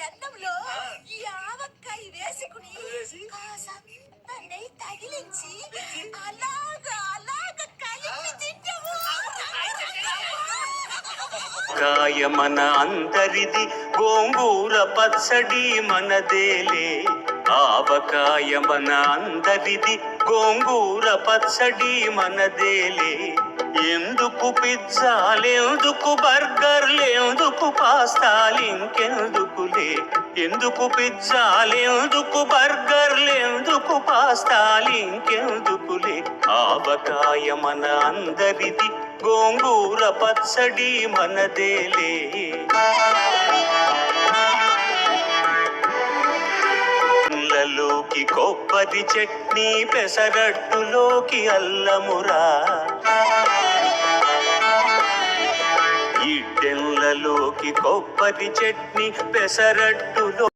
అన్నంలో ఈ ఆవకాయ వేసుకుని కాసంత నెయ్యి తగిలించి అలాగా కలిపి తింటాము. కాయ మన అందరిది, గోంగూర పచ్చడి మనదేలే. ఆవకాయ మన అందరిది, గోంగూర పచ్చడి మనదేలే. ఎందుకు పిజ్జాలెందుకు బర్గర్లెందుకు పాస్తాలింకెందుకులే. ఎందుకు పిజ్జాలెందుకు బర్గర్లెందుకు పాస్తాలింకెందుకులే. ఆవకాయ మన అందరిది, గోంగూర పచ్చడి మనదేలే. ఇళ్ళలోకి కొబ్బరి చట్నీ, పెసరట్టులోకి అల్లమురా. ఇడ్డెన్లలోకి కొబ్బరి చట్నీ, పెసరట్టులో